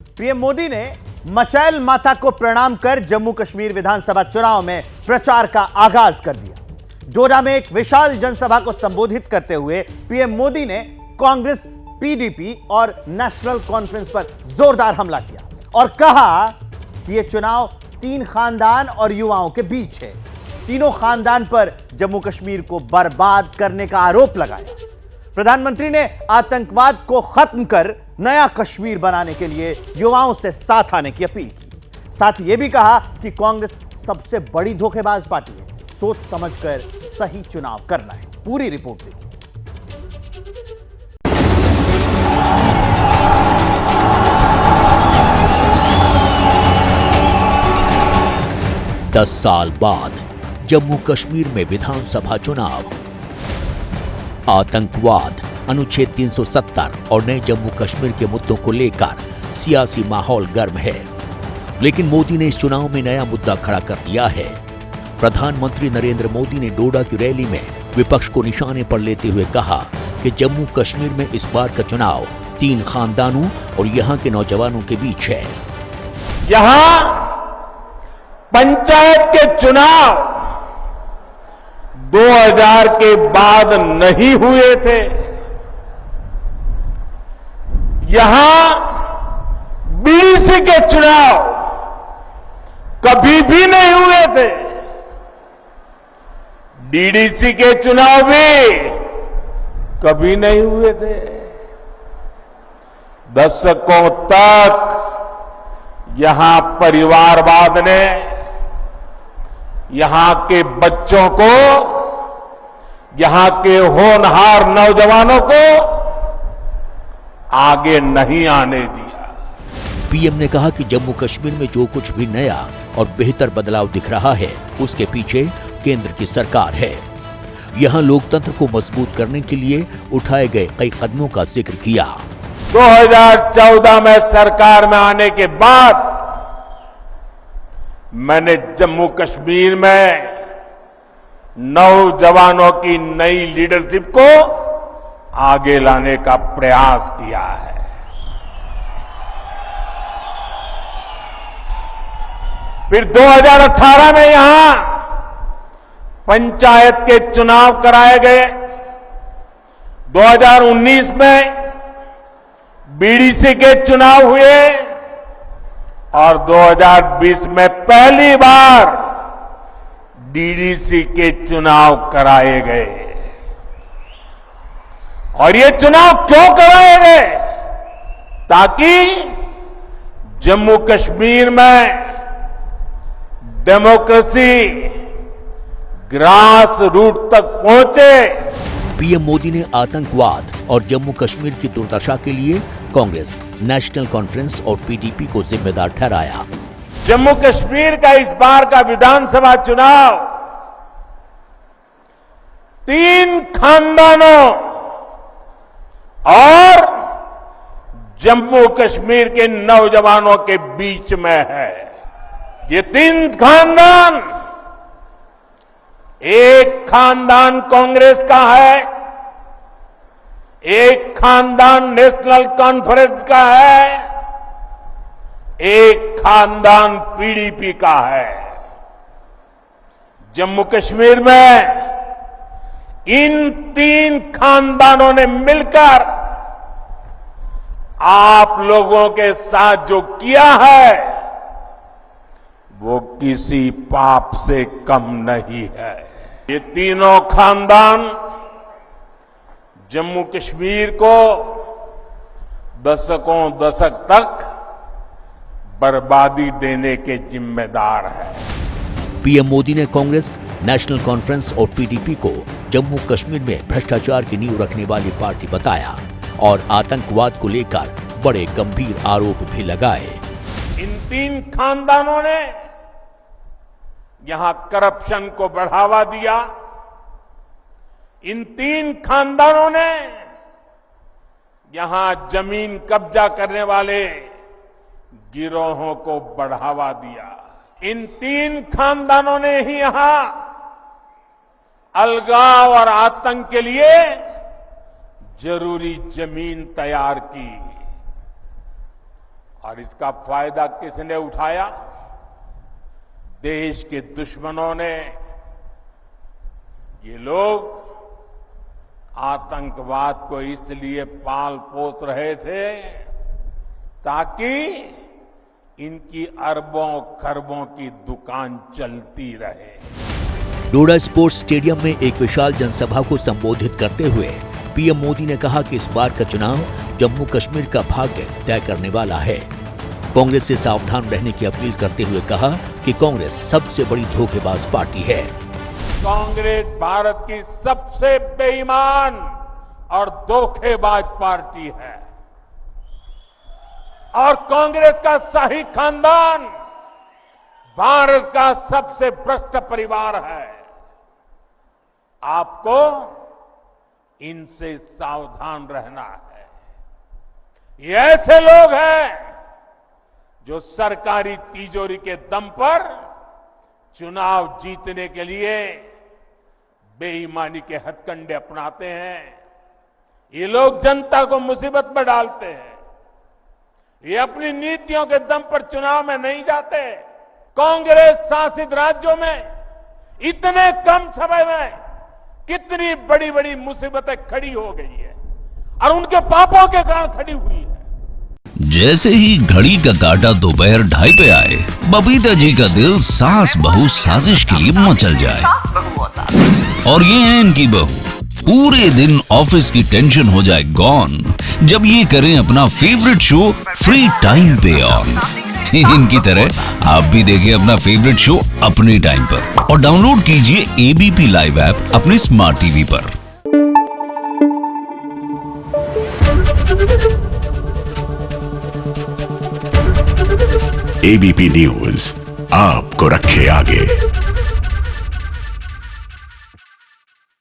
PM Modi ने मचैल माता को प्रणाम कर जम्मू कश्मीर विधानसभा चुनाव में प्रचार का आगाज कर दिया। डोडा में एक विशाल जनसभा को संबोधित करते हुए पीएम मोदी ने कांग्रेस, पीडीपी और नेशनल कॉन्फ्रेंस पर जोरदार हमला किया और कहा कि यह चुनाव तीन खानदान और युवाओं के बीच है। तीनों खानदान पर जम्मू कश्मीर को बर्बाद करने का आरोप लगाया। प्रधानमंत्री ने आतंकवाद को खत्म कर नया कश्मीर बनाने के लिए युवाओं से साथ आने की अपील की। साथ ही यह भी कहा कि कांग्रेस सबसे बड़ी धोखेबाज पार्टी है, सोच समझकर सही चुनाव करना है। पूरी रिपोर्ट देखिए। 10 साल बाद जम्मू कश्मीर में विधानसभा चुनाव। आतंकवाद, अनुच्छेद 370 और नए जम्मू कश्मीर के मुद्दों को लेकर सियासी माहौल गर्म है, लेकिन मोदी ने इस चुनाव में नया मुद्दा खड़ा कर दिया है। प्रधानमंत्री नरेंद्र मोदी ने डोडा की रैली में विपक्ष को निशाने पर लेते हुए कहा कि जम्मू कश्मीर में इस बार का चुनाव तीन खानदानों और यहां के नौजवानों के बीच है। यहां पंचायत के चुनाव 2000 के बाद नहीं हुए थे। यहां बीडीसी के चुनाव कभी भी नहीं हुए थे। डीडीसी के चुनाव भी कभी नहीं हुए थे। दशकों तक यहां परिवारवाद ने यहां के बच्चों को, यहां के होनहार नौजवानों को आगे नहीं आने दिया। पीएम ने कहा कि जम्मू कश्मीर में जो कुछ भी नया और बेहतर बदलाव दिख रहा है, उसके पीछे केंद्र की सरकार है। यहां लोकतंत्र को मजबूत करने के लिए उठाए गए कई कदमों का जिक्र किया। 2014 में सरकार में आने के बाद मैंने जम्मू कश्मीर में नौजवानों की नई लीडरशिप को आगे लाने का प्रयास किया है। फिर 2018 में यहां पंचायत के चुनाव कराए गए। 2019 में बीडीसी के चुनाव हुए और 2020 में पहली बार डीडीसी के चुनाव कराए गए। और ये चुनाव क्यों कराए गए? ताकि जम्मू कश्मीर में डेमोक्रेसी ग्रास रूट तक पहुंचे। पीएम मोदी ने आतंकवाद और जम्मू कश्मीर की दुर्दशा के लिए कांग्रेस, नेशनल कॉन्फ्रेंस और पीडीपी को जिम्मेदार ठहराया। जम्मू कश्मीर का इस बार का विधानसभा चुनाव तीन खानदानों और जम्मू कश्मीर के नौजवानों के बीच में है। ये तीन खानदान, एक खानदान कांग्रेस का है, एक खानदान नेशनल कॉन्फ्रेंस का है, एक खानदान पीडीपी का है। जम्मू कश्मीर में इन तीन खानदानों ने मिलकर आप लोगों के साथ जो किया है वो किसी पाप से कम नहीं है। ये तीनों खानदान जम्मू कश्मीर को दशकों दशक तक बर्बादी देने के जिम्मेदार है। पीएम मोदी ने कांग्रेस, नेशनल कॉन्फ्रेंस और पीडीपी को जम्मू कश्मीर में भ्रष्टाचार की नींव रखने वाली पार्टी बताया और आतंकवाद को लेकर बड़े गंभीर आरोप भी लगाए। इन तीन खानदानों ने यहां करप्शन को बढ़ावा दिया। इन तीन खानदानों ने यहां जमीन कब्जा करने वाले गिरोहों को बढ़ावा दिया। इन तीन खानदानों ने ही यहां अलगाव और आतंक के लिए जरूरी जमीन तैयार की और इसका फायदा किसने उठाया? देश के दुश्मनों ने। ये लोग आतंकवाद को इसलिए पाल पोस रहे थे ताकि इनकी अरबों खरबों की दुकान चलती रहे। डोडा स्पोर्ट्स स्टेडियम में एक विशाल जनसभा को संबोधित करते हुए पीएम मोदी ने कहा कि इस बार का चुनाव जम्मू कश्मीर का भाग्य तय करने वाला है। कांग्रेस से सावधान रहने की अपील करते हुए कहा कि कांग्रेस सबसे बड़ी धोखेबाज पार्टी है। कांग्रेस भारत की सबसे बेईमान और धोखेबाज पार्टी है और कांग्रेस का शाही खानदान भारत का सबसे भ्रष्ट परिवार है। आपको इनसे सावधान रहना है। ये ऐसे लोग हैं जो सरकारी तिजोरी के दम पर चुनाव जीतने के लिए बेईमानी के हथकंडे अपनाते हैं। ये लोग जनता को मुसीबत में डालते हैं। ये अपनी नीतियों के दम पर चुनाव में नहीं जाते। कांग्रेस शासित राज्यों में इतने कम समय में कितनी बड़ी बड़ी मुसीबतें खड़ी हो गई है और उनके पापों के कारण खड़ी हुई है। जैसे ही घड़ी का काटा दोपहर 2:30 पे आए, बबीता जी का दिल सास बहू साजिश के लिए मचल जाए। और ये है इनकी बहू, पूरे दिन ऑफिस की टेंशन हो जाए गॉन जब ये करें अपना फेवरेट शो फ्री टाइम पे ऑन। इनकी तरह आप भी देखें अपना फेवरेट शो अपने टाइम पर और डाउनलोड कीजिए एबीपी लाइव ऐप अपने स्मार्ट टीवी पर। एबीपी न्यूज आपको रखे आगे।